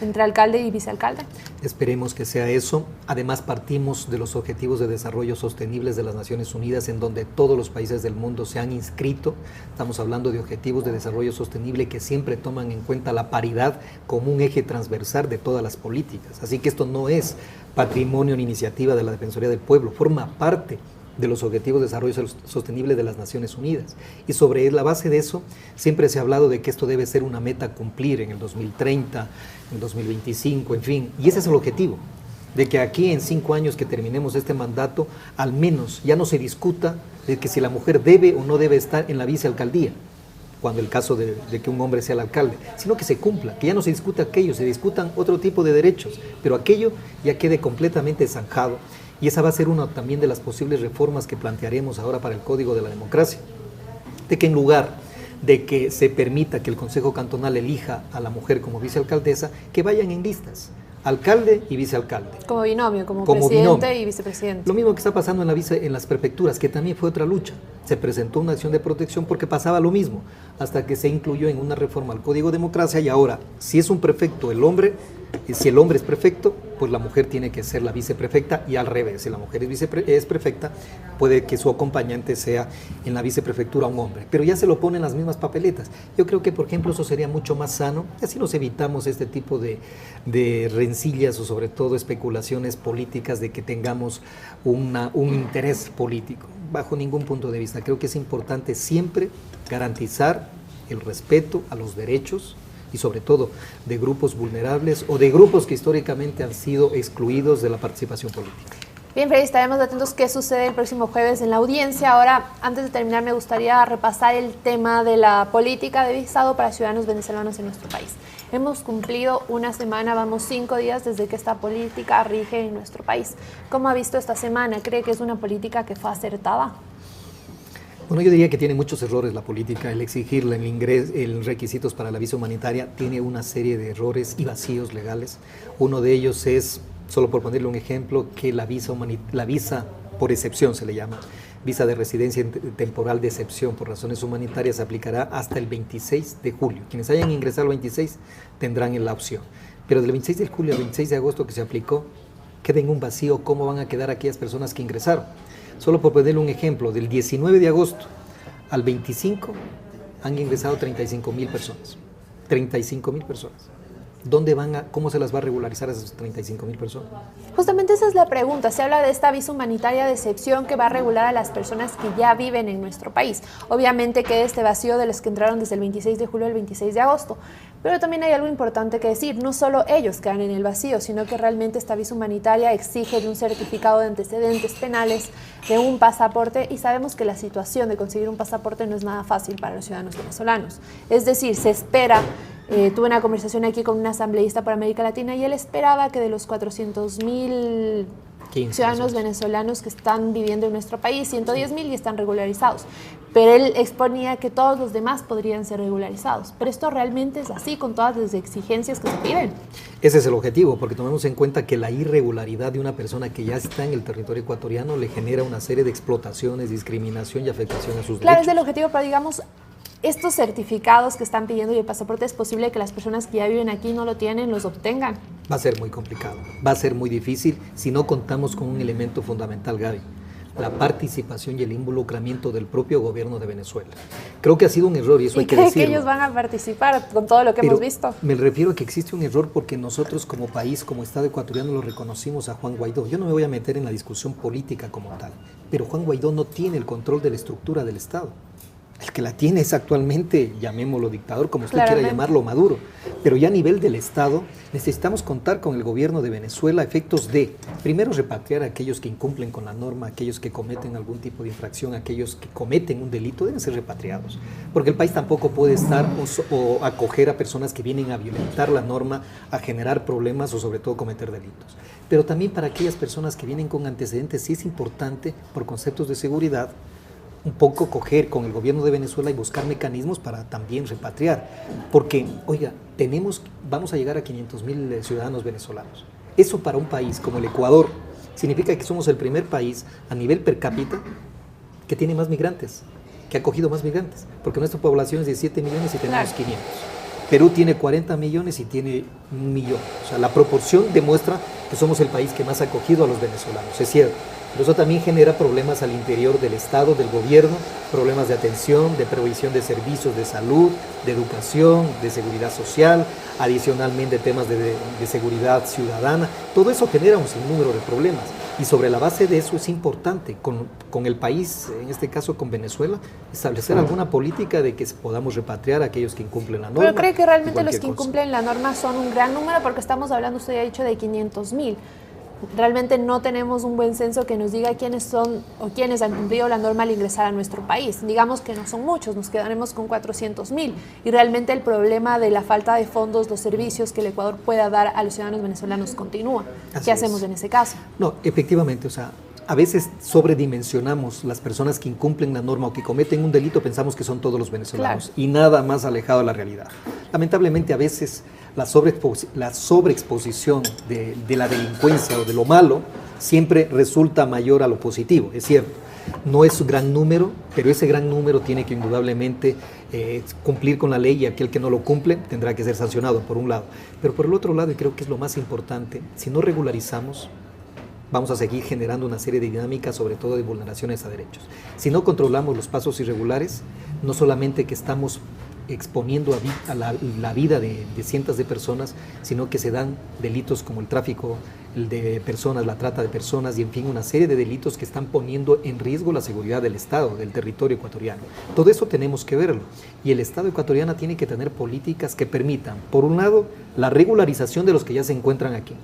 [SPEAKER 3] entre alcalde y vicealcalde?
[SPEAKER 4] Esperemos que sea eso. Además, partimos de los Objetivos de Desarrollo Sostenibles de las Naciones Unidas, en donde todos los países del mundo se han inscrito. Estamos hablando de Objetivos de Desarrollo Sostenible que siempre toman en cuenta la paridad como un eje transversal de todas las políticas. Así que esto no es patrimonio ni iniciativa de la Defensoría del Pueblo, forma parte de los Objetivos de Desarrollo Sostenible de las Naciones Unidas. Y sobre la base de eso, siempre se ha hablado de que esto debe ser una meta a cumplir en el 2030, en el 2025, en fin. Y ese es el objetivo, de que aquí en 5 años que terminemos este mandato, al menos ya no se discuta de que si la mujer debe o no debe estar en la vicealcaldía, cuando el caso de que un hombre sea el alcalde, sino que se cumpla, que ya no se discuta aquello, se discutan otro tipo de derechos, pero aquello ya quede completamente zanjado. Y esa va a ser una también de las posibles reformas que plantearemos ahora para el Código de la Democracia, de que en lugar de que se permita que el Consejo Cantonal elija a la mujer como vicealcaldesa, que vayan en listas, alcalde y vicealcalde.
[SPEAKER 3] Como binomio, como presidente binomio. Y vicepresidente.
[SPEAKER 4] Lo mismo que está pasando en las prefecturas, que también fue otra lucha. Se presentó una acción de protección porque pasaba lo mismo, hasta que se incluyó en una reforma al Código de Democracia, y ahora, si es un prefecto el hombre, si el hombre es prefecto, pues la mujer tiene que ser la viceprefecta, y al revés, si la mujer es prefecta, puede que su acompañante sea en la viceprefectura un hombre, pero ya se lo ponen las mismas papeletas. Yo creo que, por ejemplo, eso sería mucho más sano, y así nos evitamos este tipo de rencillas o sobre todo especulaciones políticas de que tengamos un interés político, bajo ningún punto de vista. Creo que es importante siempre garantizar el respeto a los derechos y sobre todo de grupos vulnerables o de grupos que históricamente han sido excluidos de la participación política.
[SPEAKER 3] Bien, Freddy, estaremos atentos qué sucede el próximo jueves en la audiencia. Ahora, antes de terminar, me gustaría repasar el tema de la política de visado para ciudadanos venezolanos en nuestro país. Hemos cumplido una semana, vamos 5 días desde que esta política rige en nuestro país. ¿Cómo ha visto esta semana? ¿Cree que es una política que fue acertada?
[SPEAKER 4] Bueno, yo diría que tiene muchos errores la política. El exigirle el requisitos para la visa humanitaria tiene una serie de errores y vacíos legales. Uno de ellos es, solo por ponerle un ejemplo, que la visa por excepción se le llama, visa de residencia temporal de excepción por razones humanitarias, se aplicará hasta el 26 de julio. Quienes hayan ingresado el 26 tendrán la opción. pero del 26 de julio al 26 de agosto que se aplicó, queda en un vacío cómo van a quedar aquellas personas que ingresaron. Solo por ponerle un ejemplo, del 19 de agosto al 25 han ingresado 35,000 personas. 35,000 personas. ¿Cómo se las va a regularizar a esas 35,000 personas?
[SPEAKER 3] Justamente esa es la pregunta. Se habla de esta visa humanitaria de excepción que va a regular a las personas que ya viven en nuestro país. Obviamente queda este vacío de los que entraron desde el 26 de julio al 26 de agosto. Pero también hay algo importante que decir. No solo ellos quedan en el vacío, sino que realmente esta visa humanitaria exige de un certificado de antecedentes penales, de un pasaporte, y sabemos que la situación de conseguir un pasaporte no es nada fácil para los ciudadanos venezolanos. Es decir, se espera... tuve una conversación aquí con un asambleísta por América Latina y él esperaba que de los 400,000 ciudadanos venezolanos que están viviendo en nuestro país, 110,000 ya están regularizados. Pero él exponía que todos los demás podrían ser regularizados. Pero esto realmente es así, con todas las exigencias que se piden.
[SPEAKER 4] Ese es el objetivo, porque tomemos en cuenta que la irregularidad de una persona que ya está en el territorio ecuatoriano le genera una serie de explotaciones, discriminación y afectación a sus derechos.
[SPEAKER 3] Claro, es el objetivo, pero digamos... Estos certificados que están pidiendo y el pasaporte, es posible que las personas que ya viven aquí no lo tienen, los obtengan.
[SPEAKER 4] Va a ser muy complicado, va a ser muy difícil si no contamos con un elemento fundamental, Gaby: la participación y el involucramiento del propio gobierno de Venezuela. Creo que ha sido un error y eso hay que decirlo.
[SPEAKER 3] ¿Y cree que ellos van a participar con todo lo que hemos visto?
[SPEAKER 4] Me refiero a que existe un error porque nosotros como país, como Estado ecuatoriano, lo reconocimos a Juan Guaidó. Yo no me voy a meter en la discusión política como tal, pero Juan Guaidó no tiene el control de la estructura del Estado. El que la tiene es actualmente, llamémoslo dictador, como usted quiera llamarlo, Maduro. Pero ya a nivel del Estado necesitamos contar con el gobierno de Venezuela a efectos de, primero, repatriar a aquellos que incumplen con la norma, aquellos que cometen algún tipo de infracción, aquellos que cometen un delito, deben ser repatriados. Porque el país tampoco puede estar o acoger a personas que vienen a violentar la norma, a generar problemas o sobre todo cometer delitos. Pero también para aquellas personas que vienen con antecedentes, sí es importante, por conceptos de seguridad, un poco coger con el gobierno de Venezuela y buscar mecanismos para también repatriar. Porque, oiga, vamos a llegar a 500,000 ciudadanos venezolanos. Eso para un país como el Ecuador significa que somos el primer país a nivel per cápita que tiene más migrantes, que ha acogido más migrantes, porque nuestra población es de 7 millones y tenemos 500. Perú tiene 40 millones y tiene 1 millón. O sea, la proporción demuestra que somos el país que más ha acogido a los venezolanos, es cierto. Pero eso también genera problemas al interior del Estado, del gobierno, problemas de atención, de provisión de servicios de salud, de educación, de seguridad social, adicionalmente temas de seguridad ciudadana. Todo eso genera un sinnúmero de problemas. Y sobre la base de eso es importante, con el país, en este caso con Venezuela, establecer alguna política de que podamos repatriar a aquellos que incumplen la norma.
[SPEAKER 3] Pero cree que realmente los que incumplen la norma son un gran número, porque estamos hablando, usted ya ha dicho, de 500,000. Realmente no tenemos un buen censo que nos diga quiénes son o quiénes han cumplido la norma al ingresar a nuestro país. Digamos que no son muchos, nos quedaremos con 400,000. Y realmente el problema de la falta de fondos, los servicios que el Ecuador pueda dar a los ciudadanos venezolanos continúa. ¿Qué hacemos en ese caso?
[SPEAKER 4] No, efectivamente, o sea, a veces sobredimensionamos las personas que incumplen la norma o que cometen un delito, pensamos que son todos los venezolanos, claro, y nada más alejado de la realidad. Lamentablemente a veces la sobreexposición de la delincuencia o de lo malo siempre resulta mayor a lo positivo, es cierto. No es un gran número, pero ese gran número tiene que indudablemente cumplir con la ley, y aquel que no lo cumple tendrá que ser sancionado, por un lado. Pero por el otro lado, y creo que es lo más importante, si no regularizamos, vamos a seguir generando una serie de dinámicas, sobre todo de vulneraciones a derechos. Si no controlamos los pasos irregulares, no solamente que estamos exponiendo a la vida de cientos de personas, sino que se dan delitos como el tráfico de personas, la trata de personas y en fin una serie de delitos que están poniendo en riesgo la seguridad del Estado, del territorio ecuatoriano. Todo eso tenemos que verlo y el Estado ecuatoriano tiene que tener políticas que permitan, por un lado, la regularización de los que ya se encuentran aquí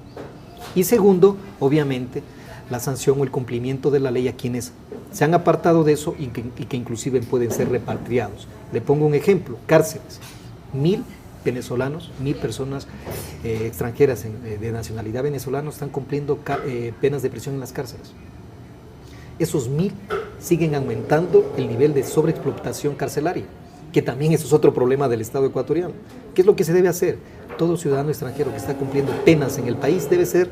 [SPEAKER 4] y segundo, obviamente, la sanción o el cumplimiento de la ley a quienes se han apartado de eso y que inclusive pueden ser repatriados. Le pongo un ejemplo, cárceles. 1,000 venezolanos, 1,000 personas extranjeras de nacionalidad venezolana están cumpliendo penas de prisión en las cárceles. Esos 1,000 siguen aumentando el nivel de sobreexplotación carcelaria, que también eso es otro problema del Estado ecuatoriano. ¿Qué es lo que se debe hacer? Todo ciudadano extranjero que está cumpliendo penas en el país debe ser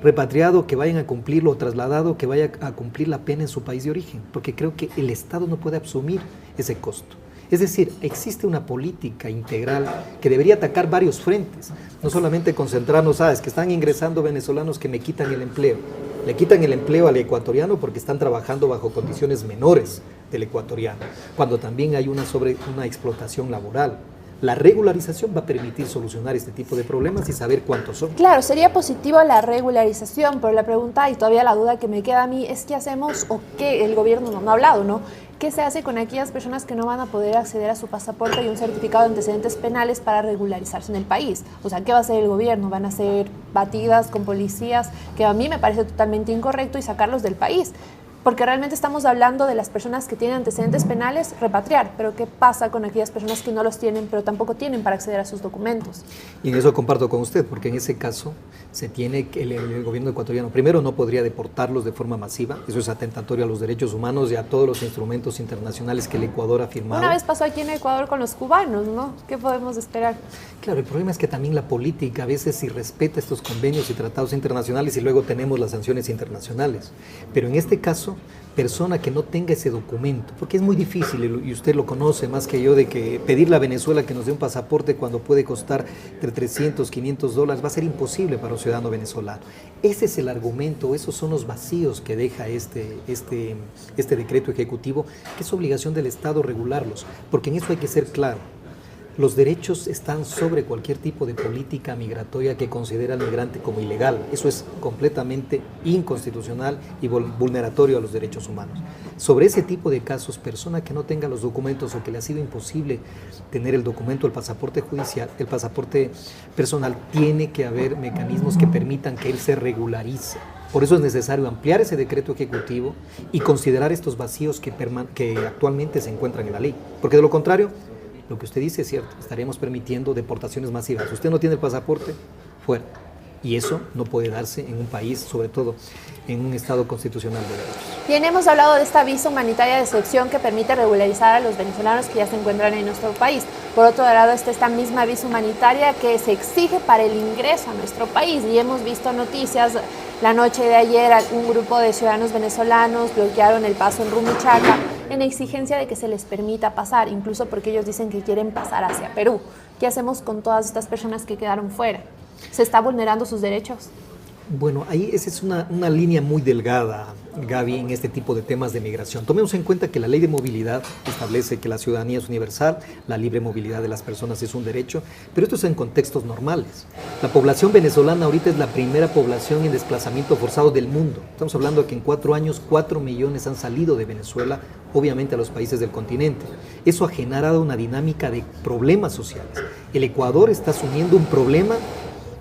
[SPEAKER 4] repatriado, que vayan a cumplirlo o trasladado, que vaya a cumplir la pena en su país de origen, porque creo que el Estado no puede asumir ese costo. Es decir, existe una política integral que debería atacar varios frentes, no solamente concentrarnos, es que están ingresando venezolanos que me quitan el empleo. Le quitan el empleo al ecuatoriano porque están trabajando bajo condiciones menores del ecuatoriano, cuando también hay una explotación laboral. La regularización va a permitir solucionar este tipo de problemas y saber cuántos son.
[SPEAKER 3] Claro, sería positivo la regularización, pero la pregunta y todavía la duda que me queda a mí es qué hacemos o qué el gobierno no ha hablado, ¿no? ¿Qué se hace con aquellas personas que no van a poder acceder a su pasaporte y un certificado de antecedentes penales para regularizarse en el país? O sea, ¿qué va a hacer el gobierno? ¿Van a ser batidas con policías? Que a mí me parece totalmente incorrecto y sacarlos del país. Porque realmente estamos hablando de las personas que tienen antecedentes penales, repatriar, pero ¿qué pasa con aquellas personas que no los tienen, pero tampoco tienen para acceder a sus documentos?
[SPEAKER 4] Y en eso comparto con usted, porque en ese caso se tiene que el gobierno ecuatoriano, primero, no podría deportarlos de forma masiva, eso es atentatorio a los derechos humanos y a todos los instrumentos internacionales que el Ecuador ha firmado.
[SPEAKER 3] Una vez pasó aquí en Ecuador con los cubanos, ¿no? ¿Qué podemos esperar?
[SPEAKER 4] Claro, el problema es que también la política a veces sí respeta estos convenios y tratados internacionales y luego tenemos las sanciones internacionales. Pero en este caso, persona que no tenga ese documento, porque es muy difícil, y usted lo conoce más que yo, de que pedirle a Venezuela que nos dé un pasaporte cuando puede costar entre 300, 500 dólares, va a ser imposible para un ciudadano venezolano. Ese es el argumento, esos son los vacíos que deja este decreto ejecutivo, que es obligación del Estado regularlos, porque en eso hay que ser claro. Los derechos están sobre cualquier tipo de política migratoria que considera al migrante como ilegal. Eso es completamente inconstitucional y vulneratorio a los derechos humanos. Sobre ese tipo de casos, persona que no tenga los documentos o que le ha sido imposible tener el documento, el pasaporte judicial, el pasaporte personal, tiene que haber mecanismos que permitan que él se regularice. Por eso es necesario ampliar ese decreto ejecutivo y considerar estos vacíos que actualmente se encuentran en la ley. Porque de lo contrario, lo que usted dice es cierto, estaremos permitiendo deportaciones masivas. Usted no tiene el pasaporte, fuera. Y eso no puede darse en un país, sobre todo en un Estado constitucional de derechos.
[SPEAKER 3] Bien, hemos hablado de esta visa humanitaria de excepción que permite regularizar a los venezolanos que ya se encuentran en nuestro país. Por otro lado está esta misma visa humanitaria que se exige para el ingreso a nuestro país. Y hemos visto noticias, la noche de ayer un grupo de ciudadanos venezolanos bloquearon el paso en Rumichaca en exigencia de que se les permita pasar, incluso porque ellos dicen que quieren pasar hacia Perú. ¿Qué hacemos con todas estas personas que quedaron fuera? ¿Se está vulnerando sus derechos?
[SPEAKER 4] Bueno, ahí esa es una línea muy delgada, Gaby, en este tipo de temas de migración. Tomemos en cuenta que la ley de movilidad establece que la ciudadanía es universal, la libre movilidad de las personas es un derecho, pero esto es en contextos normales. La población venezolana ahorita es la primera población en desplazamiento forzado del mundo. Estamos hablando de que en 4 años 4 millones han salido de Venezuela, obviamente a los países del continente. Eso ha generado una dinámica de problemas sociales. El Ecuador está asumiendo un problema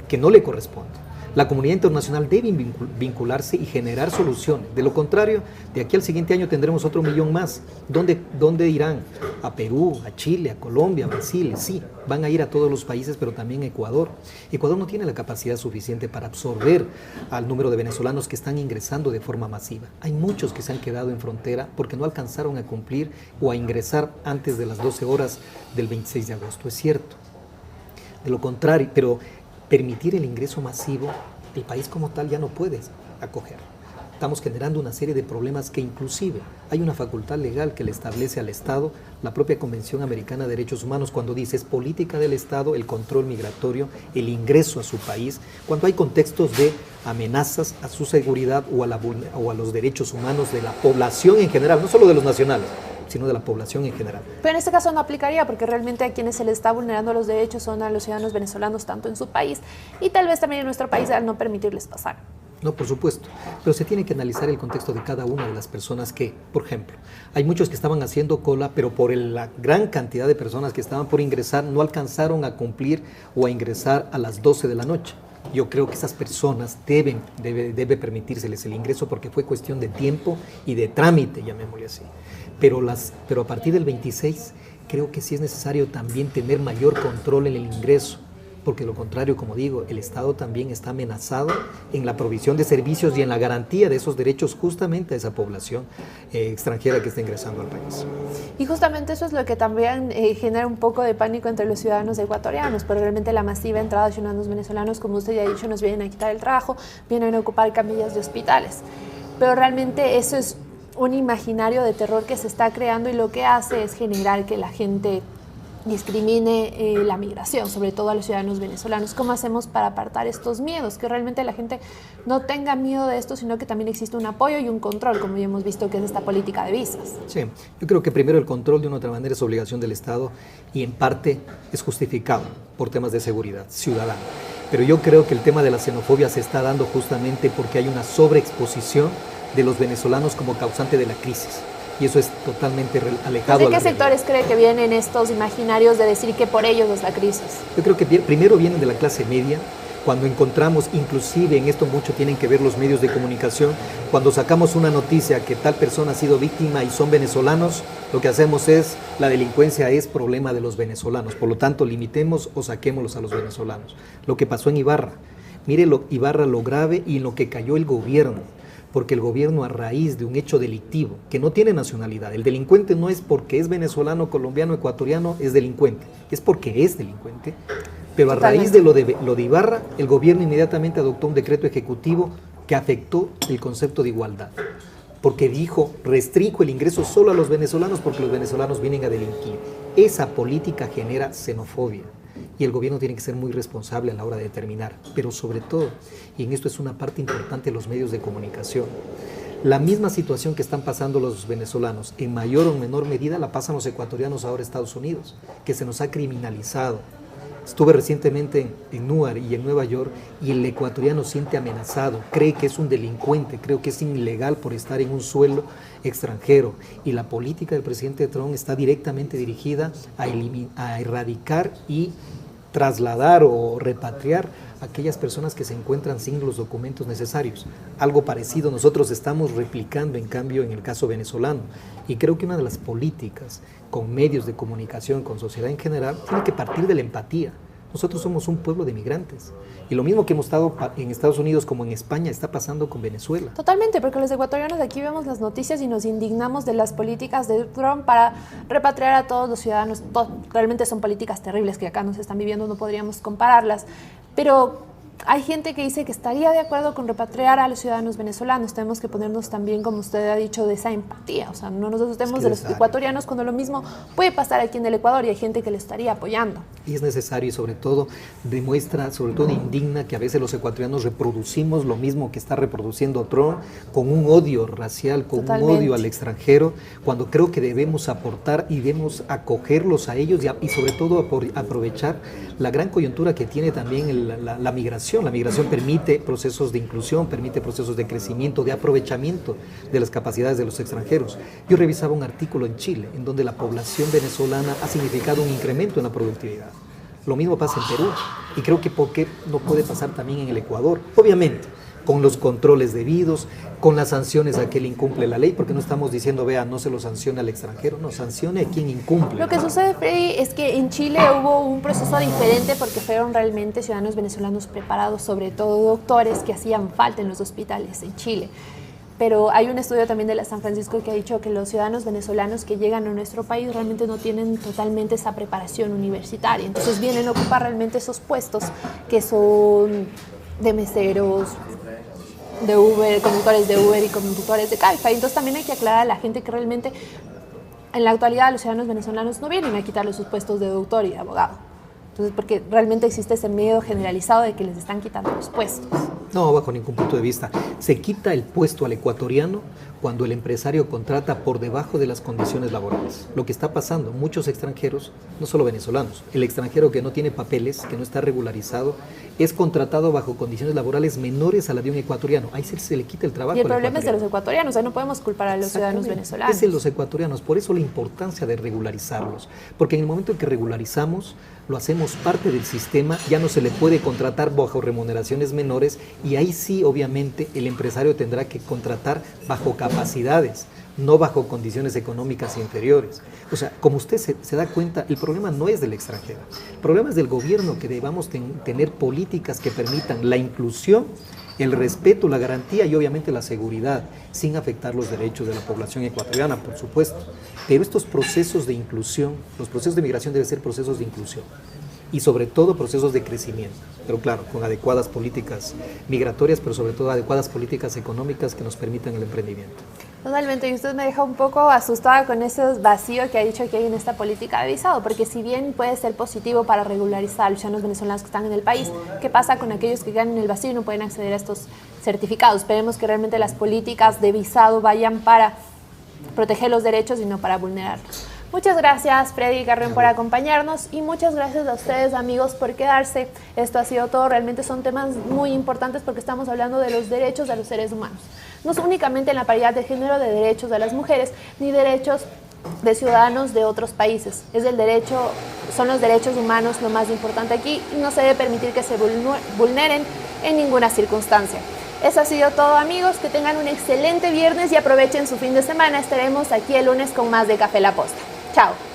[SPEAKER 4] que no le corresponde. La comunidad internacional debe vincularse y generar soluciones. De lo contrario, de aquí al siguiente año tendremos otro millón más. ¿Dónde irán? A Perú, a Chile, a Colombia, a Brasil. Sí, van a ir a todos los países, pero también a Ecuador. Ecuador no tiene la capacidad suficiente para absorber al número de venezolanos que están ingresando de forma masiva. Hay muchos que se han quedado en frontera porque no alcanzaron a cumplir o a ingresar antes de las 12 horas del 26 de agosto. Es cierto. De lo contrario, pero permitir el ingreso masivo, el país como tal ya no puede acoger. Estamos generando una serie de problemas que inclusive hay una facultad legal que le establece al Estado, la propia Convención Americana de Derechos Humanos, cuando dice es política del Estado el control migratorio, el ingreso a su país, cuando hay contextos de amenazas a su seguridad o a los derechos humanos de la población en general, no solo de los nacionales, sino de la población en general.
[SPEAKER 3] Pero en este caso no aplicaría porque realmente a quienes se les está vulnerando los derechos son a los ciudadanos venezolanos tanto en su país y tal vez también en nuestro país al no permitirles pasar.
[SPEAKER 4] No, por supuesto, pero se tiene que analizar el contexto de cada una de las personas que, por ejemplo, hay muchos que estaban haciendo cola, pero por la gran cantidad de personas que estaban por ingresar no alcanzaron a cumplir o a ingresar a las 12 de la noche. Yo creo que esas personas debe permitírseles el ingreso porque fue cuestión de tiempo y de trámite, llamémosle así. Pero a partir del 26 creo que sí es necesario también tener mayor control en el ingreso, porque de lo contrario, como digo, el Estado también está amenazado en la provisión de servicios y en la garantía de esos derechos justamente a esa población extranjera que está ingresando al país.
[SPEAKER 3] Y justamente eso es lo que también genera un poco de pánico entre los ciudadanos ecuatorianos, porque realmente la masiva entrada de ciudadanos venezolanos, como usted ya ha dicho, nos vienen a quitar el trabajo, vienen a ocupar camillas de hospitales. Pero realmente eso es un imaginario de terror que se está creando y lo que hace es generar que la gente discrimine la migración, sobre todo a los ciudadanos venezolanos. ¿Cómo hacemos para apartar estos miedos? Que realmente la gente no tenga miedo de esto, sino que también existe un apoyo y un control, como ya hemos visto que es esta política de visas.
[SPEAKER 4] Sí, yo creo que primero el control de una u otra manera es obligación del Estado y en parte es justificado por temas de seguridad ciudadana. Pero yo creo que el tema de la xenofobia se está dando justamente porque hay una sobreexposición de los venezolanos como causante de la crisis. Y eso es totalmente alejado.
[SPEAKER 3] ¿De qué sectores cree que vienen estos imaginarios de decir que por ellos es la crisis?
[SPEAKER 4] Yo creo que primero vienen de la clase media, cuando encontramos, inclusive en esto mucho tienen que ver los medios de comunicación, cuando sacamos una noticia que tal persona ha sido víctima y son venezolanos, lo que hacemos es, la delincuencia es problema de los venezolanos, por lo tanto limitemos o saquémoslos a los venezolanos. Lo que pasó en Ibarra, mire Ibarra lo grave y en lo que cayó el gobierno, porque el gobierno a raíz de un hecho delictivo que no tiene nacionalidad, el delincuente no es porque es venezolano, colombiano, ecuatoriano, es delincuente, es porque es delincuente, pero a raíz de lo de Ibarra, el gobierno inmediatamente adoptó un decreto ejecutivo que afectó el concepto de igualdad, porque dijo, restringo el ingreso solo a los venezolanos porque los venezolanos vienen a delinquir. Esa política genera xenofobia. Y el gobierno tiene que ser muy responsable a la hora de determinar, pero sobre todo, y en esto es una parte importante de los medios de comunicación, la misma situación que están pasando los venezolanos, en mayor o menor medida la pasan los ecuatorianos ahora en Estados Unidos, que se nos ha criminalizado. Estuve recientemente en Newark y en Nueva York y el ecuatoriano siente amenazado, cree que es un delincuente, cree que es ilegal por estar en un suelo extranjero. Y la política del presidente Trump está directamente dirigida a erradicar y trasladar o repatriar a aquellas personas que se encuentran sin los documentos necesarios. Algo parecido nosotros estamos replicando en cambio en el caso venezolano. Y creo que una de las políticas con medios de comunicación, con sociedad en general, tiene que partir de la empatía. Nosotros somos un pueblo de migrantes. Y lo mismo que hemos estado en Estados Unidos como en España está pasando con Venezuela.
[SPEAKER 3] Totalmente, porque los ecuatorianos aquí vemos las noticias y nos indignamos de las políticas de Trump para repatriar a todos los ciudadanos. Realmente son políticas terribles que acá nos están viviendo, no podríamos compararlas. Pero hay gente que dice que estaría de acuerdo con repatriar a los ciudadanos venezolanos. Tenemos que ponernos también, como usted ha dicho, de esa empatía. O sea, no nos asustemos de los ecuatorianos cuando lo mismo puede pasar aquí en el Ecuador y hay gente que le estaría apoyando.
[SPEAKER 4] Y es necesario y sobre todo demuestra, sobre todo indigna que a veces los ecuatorianos reproducimos lo mismo que está reproduciendo Trump, con un odio racial, con un odio al extranjero, cuando creo que debemos aportar y debemos acogerlos a ellos y sobre todo aprovechar la gran coyuntura que tiene también la migración. La migración permite procesos de inclusión, permite procesos de crecimiento, de aprovechamiento de las capacidades de los extranjeros. Yo revisaba un artículo en Chile, en donde la población venezolana ha significado un incremento en la productividad. Lo mismo pasa en Perú, y creo que ¿por qué no puede pasar también en el Ecuador? Obviamente, con los controles debidos, con las sanciones a quien incumple la ley, porque no estamos diciendo, vea, no se lo sancione al extranjero, no, sancione a quien incumple.
[SPEAKER 3] Lo que sucede, Freddy, es que en Chile hubo un proceso diferente porque fueron realmente ciudadanos venezolanos preparados, sobre todo doctores que hacían falta en los hospitales en Chile. Pero hay un estudio también de la San Francisco que ha dicho que los ciudadanos venezolanos que llegan a nuestro país realmente no tienen totalmente esa preparación universitaria. Entonces vienen a ocupar realmente esos puestos que son de meseros, de Uber, conductores de Uber y conductores de Cabify. Entonces también hay que aclarar a la gente que realmente en la actualidad los ciudadanos venezolanos no vienen a quitarles sus puestos de doctor y de abogado. Entonces, porque realmente existe ese miedo generalizado de que les están quitando los puestos.
[SPEAKER 4] No, bajo ningún punto de vista. Se quita el puesto al ecuatoriano cuando el empresario contrata por debajo de las condiciones laborales. Lo que está pasando, muchos extranjeros, no solo venezolanos, el extranjero que no tiene papeles, que no está regularizado, es contratado bajo condiciones laborales menores a la de un ecuatoriano. Ahí se le quita el trabajo.
[SPEAKER 3] Y el problema es de los ecuatorianos, no podemos culpar a los ciudadanos venezolanos.
[SPEAKER 4] Es de los ecuatorianos, por eso la importancia de regularizarlos. Porque en el momento en que regularizamos, lo hacemos parte del sistema, ya no se le puede contratar bajo remuneraciones menores y ahí sí, obviamente, el empresario tendrá que contratar bajo capacidades, no bajo condiciones económicas inferiores. O sea, como usted se da cuenta, el problema no es del extranjero, el problema es del gobierno, que debamos tener políticas que permitan la inclusión, el respeto, la garantía y obviamente la seguridad, sin afectar los derechos de la población ecuatoriana, por supuesto. Pero estos procesos de inclusión, los procesos de migración deben ser procesos de inclusión. y sobre todo procesos de crecimiento, pero claro, con adecuadas políticas migratorias, pero sobre todo adecuadas políticas económicas que nos permitan el emprendimiento.
[SPEAKER 3] Totalmente, y usted me deja un poco asustada con ese vacío que ha dicho que hay en esta política de visado, porque si bien puede ser positivo para regularizar a los ciudadanos venezolanos que están en el país, ¿qué pasa con aquellos que quedan en el vacío y no pueden acceder a estos certificados? Esperemos que realmente las políticas de visado vayan para proteger los derechos y no para vulnerarlos. Muchas gracias, Freddy Carrión, por acompañarnos, y muchas gracias a ustedes, amigos, por quedarse. Esto ha sido todo. Realmente son temas muy importantes porque estamos hablando de los derechos de los seres humanos. No es únicamente en la paridad de género, de derechos de las mujeres, ni derechos de ciudadanos de otros países. Son los derechos humanos lo más importante aquí, y no se debe permitir que se vulneren en ninguna circunstancia. Eso ha sido todo, amigos. Que tengan un excelente viernes y aprovechen su fin de semana. Estaremos aquí el lunes con más de Café La Posta. Chao.